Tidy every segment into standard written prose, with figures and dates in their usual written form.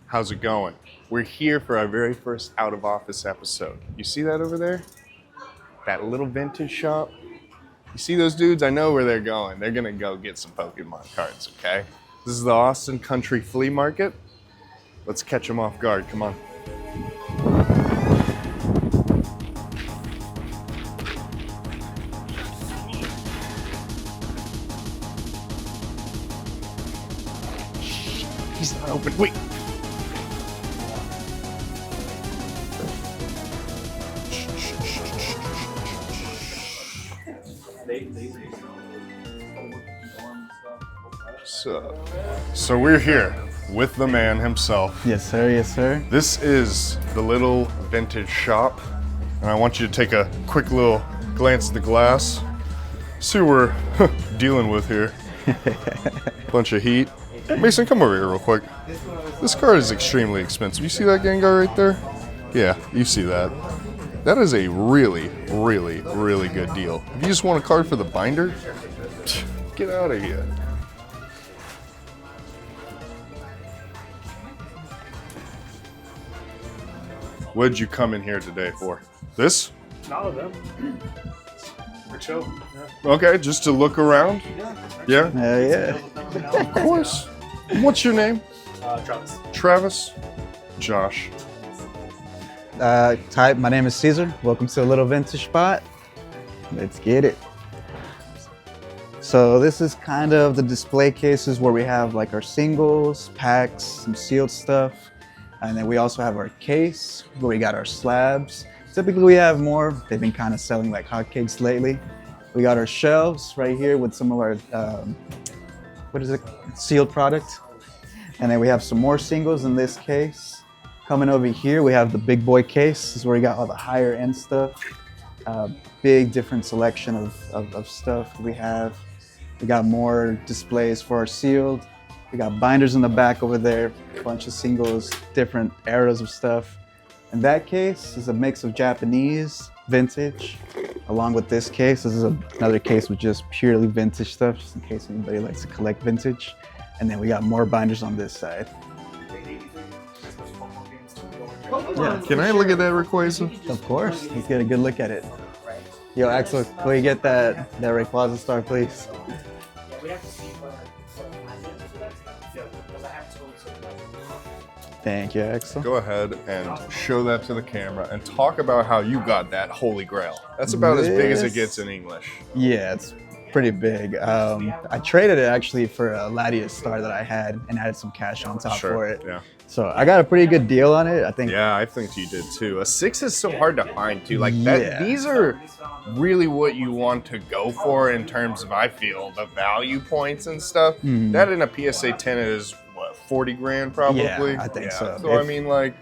How's it going? We're here for our very first out of office episode. You see that over there? That little vintage shop? You see those dudes? I know where they're going. They're gonna go get some Pokemon cards, okay? This is the Austin Country Flea Market. Let's catch them off guard, come on. He's not open, wait. So we're here with the man himself. Yes, sir. Yes, sir. This is the little vintage shop, and I want you to take a quick little glance at the glass. See what we're dealing with here. Bunch of heat. Mason, come over here real quick. This card is extremely expensive. You see that Gengar right there? Yeah, you see that. That is a really, really, really good deal. If you just want a card for the binder, get out of here. What did you come in here today for? This? All of them. For chill. Yeah. Okay, just to look around? Yeah? Yeah. Of course. What's your name? Travis. Travis? Josh. Hi, my name is Caesar. Welcome to a little vintage spot. Let's get it. So this is kind of the display cases where we have like our singles, packs, some sealed stuff. And then we also have our case where we got our slabs. Typically we have more. They've been kind of selling like hotcakes lately. We got our shelves right here with some of our, sealed product. And then we have some more singles in this case. Coming over here, we have the big boy case. This is where we got all the higher end stuff. Big different selection of stuff we have. We got more displays for our sealed. We got binders in the back over there, a bunch of singles, different eras of stuff. And that case is a mix of Japanese, vintage, along with this case. This is another case with just purely vintage stuff, just in case anybody likes to collect vintage. And then we got more binders on this side. Yeah. Can I look at that Rayquaza? Of course, let's get a good look at it. Yo, Axel, can we get that Rayquaza star, please? Thank you, Axel. Go ahead and show that to the camera and talk about how you got that holy grail. That's about as big as it gets in English. Yeah, it's pretty big. I traded it actually for a Latias star that I had and added some cash on top for it. Yeah. So I got a pretty good deal on it, I think. Yeah, I think you did too. A 6 is so hard to find too. Like that, these are really what you want to go for in terms of, I feel, the value points and stuff. That in a PSA 10 is what, 40 grand probably? Yeah, I think so. So I mean, like,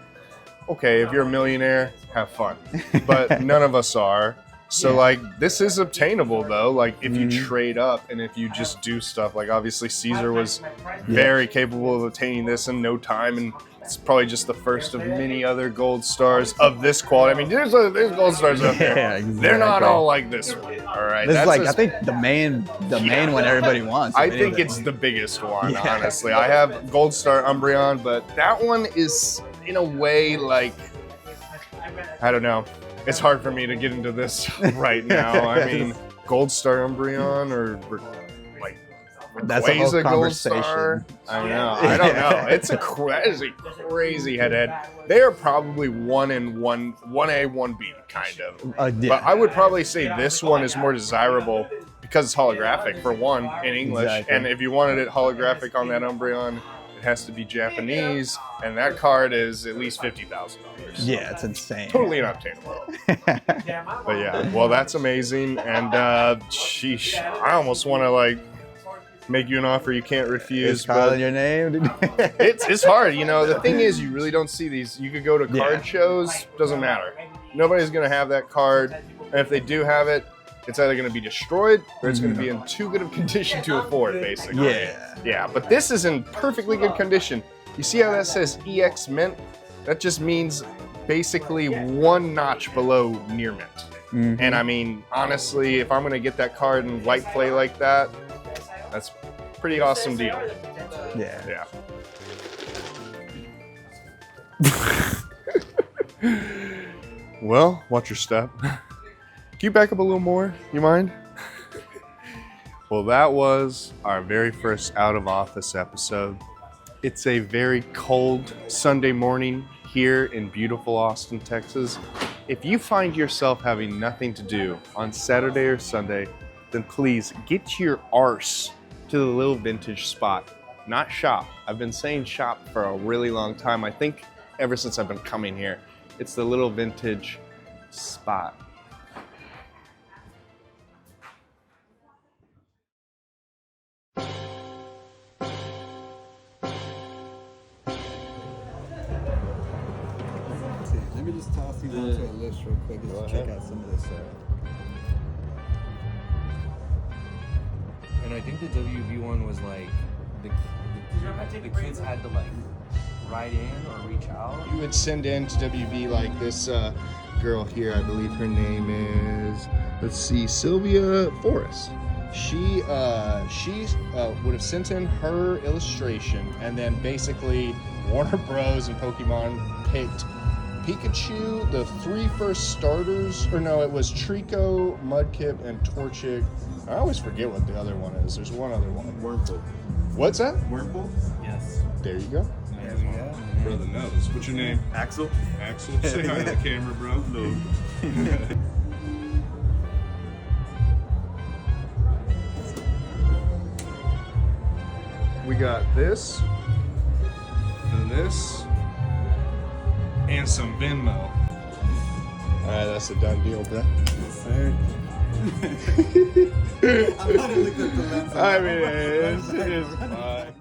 okay, if you're a millionaire, have fun. But none of us are. So like, this is obtainable though. Like if you trade up and if you just do stuff, like obviously Caesar was very capable of obtaining this in no time, and it's probably just the first of many other gold stars of this quality. I mean, there's gold stars out there. Yeah, exactly. They're not all like this one. All right. This is like, I think the main one everybody wants. I think it's the biggest one, honestly. I have Gold Star Umbreon, but that one is in a way like, I don't know. It's hard for me to get into this right now. I mean, Gold Star Umbreon or like that's a whole Rayquaza Gold conversation. Star. I know. I don't know. That is a crazy head-to-head. They are probably 1A, 1B kind of. But I would probably say this one is more desirable because it's holographic for one in English. And if you wanted it holographic on that Umbreon, it has to be Japanese, and that card is at least $50,000. Yeah, it's insane. Totally unobtainable. But yeah, well, that's amazing, and sheesh, I almost want to like make you an offer you can't refuse. It's calling your name. it's hard, you know. The thing is, you really don't see these. You could go to card shows, doesn't matter. Nobody's gonna have that card, and if they do have it, it's either going to be destroyed or it's going to be in too good of condition to afford, basically. Yeah, but this is in perfectly good condition. You see how that says EX Mint? That just means basically one notch below near mint. And I mean, honestly, if I'm going to get that card in white play like that, that's a pretty awesome deal. Yeah. Well, watch your step. Can you back up a little more? You mind? Well, that was our very first Out of Office episode. It's a very cold Sunday morning here in beautiful Austin, Texas. If you find yourself having nothing to do on Saturday or Sunday, then please get your arse to the little vintage spot. Not shop. I've been saying shop for a really long time. I think ever since I've been coming here. It's the little vintage spot. Let me just toss these onto a list real quick and just check out some of this stuff. And I think the WB one was like the kids had to like write in or reach out. You would send in to WB like this girl here, I believe her name is, let's see, Sylvia Forrest. She would have sent in her illustration, and then basically Warner Bros. And Pokemon picked Pikachu, the 3 first starters, or no, it was Trico, Mudkip, and Torchic. I always forget what the other one is. There's one other one. Wurmple. What's that? Wurmple? Yes. There you go. There we go. Brother knows. What's your name? Axel? Axel. Say hi to the camera, bro. Hello. We got this, and this, and some Venmo. All right, that's a done deal, bro. Sir. I mean, it's fine.